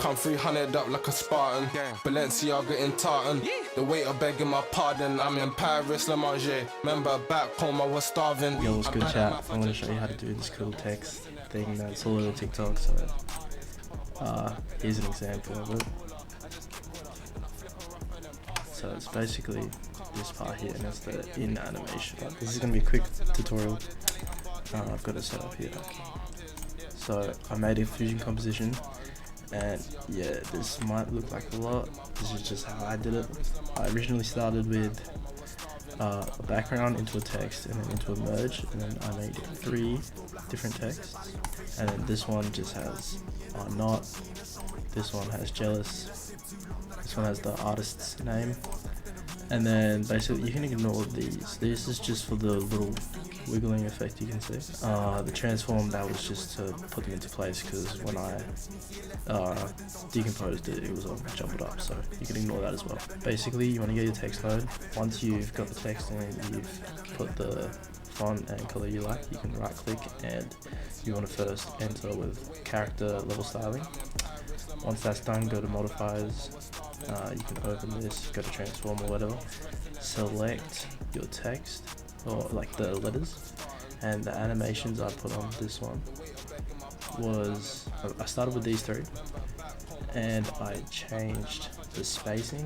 come 300 up like a Spartan. Balenciaga in tartan. The waiter begging my pardon. I'm in Paris, Le Manger. Remember back home I was starving. Yo, what's good, chat? I'm going to show you how to do this cool text thing that's all over TikTok. So here's an example of it. So it's basically this part here, and it's the in animation. This is going to be a quick tutorial. I've got it set up here. So I made a fusion composition, and yeah, this might look like a lot. This is just how I did it. I originally started with a background into a text and then into a merge, and then I made 3 different texts, and then this one just has not, this one has jealous, this one has the artist's name, and then basically you can ignore these. This is just for the little wiggling effect you can see. The transform, that was just to put them into place, because when I decomposed it, it was all jumbled up, so you can ignore that as well. Basically, you want to get your text mode. Once you've got the text and you've put the font and color you like, you can right click, and you want to first enter with character level styling. Once that's done, go to modifiers. You can open this, go to transform or whatever, select your text, or like the letters, and the animations I put on this one was, I started with these 3, and I changed the spacing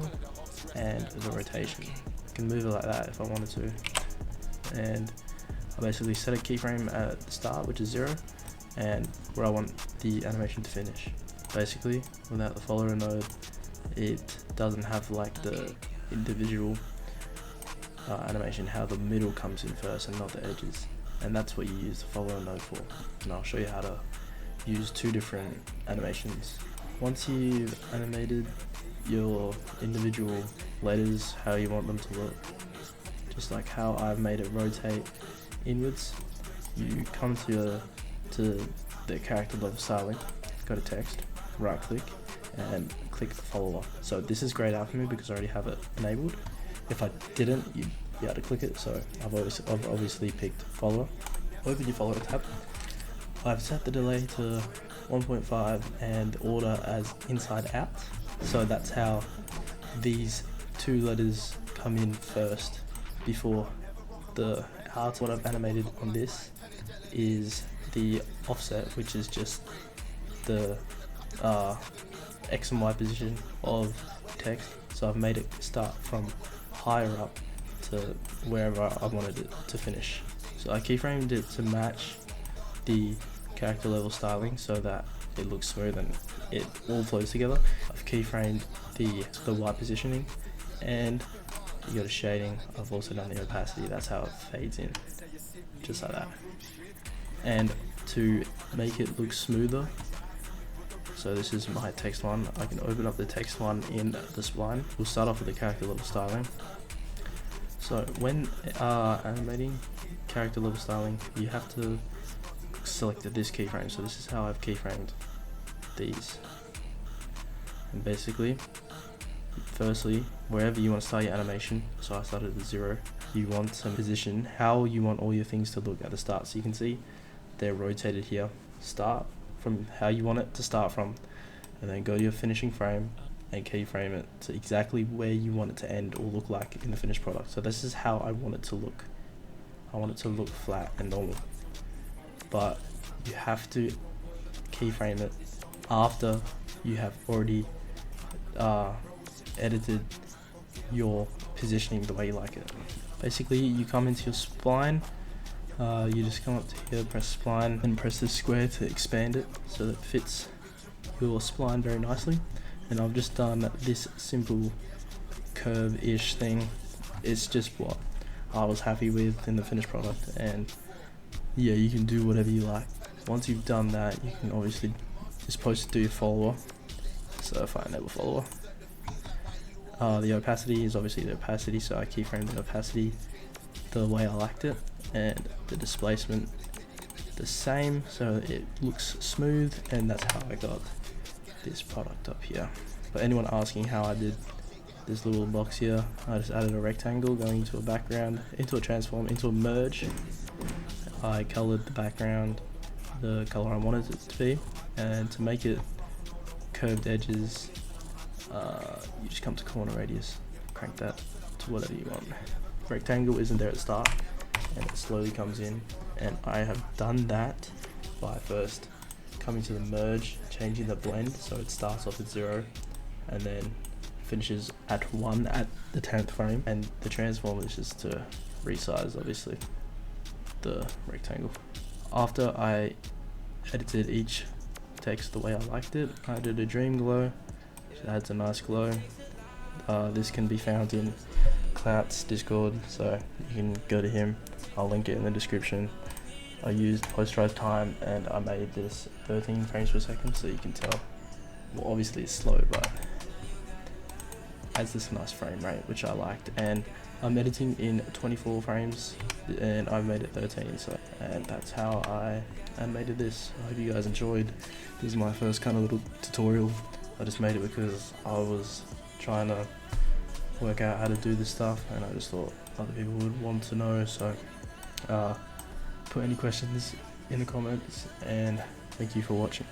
and the rotation. I can move it like that if I wanted to, and I basically set a keyframe at the start, which is 0, and where I want the animation to finish. Basically, without the follower node, it doesn't have like the individual animation, how the middle comes in first and not the edges, and that's what you use the follower node for. And I'll show you how to use 2 different animations. Once you've animated your individual letters how you want them to look, just like how I've made it rotate inwards, you come to the character level styling, go to text, right click, and click the follower. So this is grayed out for me because I already have it enabled. If I didn't, you'd be able to click it, so I've obviously picked follower. Open your follower tab. I've set the delay to 1.5 and order as inside out, so that's how these 2 letters come in first before the out. What I've animated on this is the offset, which is just the X and Y position of text. So I've made it start from higher up to wherever I wanted it to finish. So I keyframed it to match the character level styling so that it looks smooth and it all flows together. I've keyframed the Y positioning, and you go to shading. I've also done the opacity. That's how it fades in, just like that. And to make it look smoother, so this is my text one, I can open up the text one in the spline. We'll start off with the character level styling. So when animating character level styling, you have to select this keyframe. So this is how I've keyframed these. And basically, firstly, wherever you want to start your animation, so I started at 0, you want to position how you want all your things to look at the start. So you can see they're rotated here. Start from how you want it to start from, and then go to your finishing frame and keyframe it to exactly where you want it to end or look like in the finished product. So this is how I want it to look. I want it to look flat and normal, but you have to keyframe it after you have already edited your positioning the way you like it. Basically, you come into your spline, you just come up to here, press spline, and press the square to expand it so that it fits your spline very nicely. And I've just done this simple curve-ish thing. It's just what I was happy with in the finished product, and yeah, you can do whatever you like. Once you've done that, you can obviously, you're supposed to do your follower. So if I enable follower, the opacity is obviously the opacity, so I keyframed the opacity the way I liked it, and the displacement the same, so it looks smooth, and that's how I got this product up here. For anyone asking how I did this little box here, I just added a rectangle going into a background, into a transform, into a merge. I colored the background the color I wanted it to be, and to make it curved edges, you just come to corner radius, crank that to whatever you want. Rectangle isn't there at the start, and it slowly comes in, and I have done that by first coming to the merge, changing the blend so it starts off at 0 and then finishes at 1 at the 10th frame, and the transform is just to resize obviously the rectangle. After I edited each text the way I liked it, I did a dream glow, which adds a nice glow. This can be found in Clout's Discord, so you can go to him. I'll link it in the description. I used posterized time and I made this 13 frames per second, so you can tell, well obviously it's slow, but adds this nice frame rate which I liked. And I'm editing in 24 frames and I've made it 13, so, and that's how I animated this. I hope you guys enjoyed. This is my first kind of little tutorial. I just made it because I was trying to work out how to do this stuff and I just thought other people would want to know, so put any questions in the comments, and thank you for watching.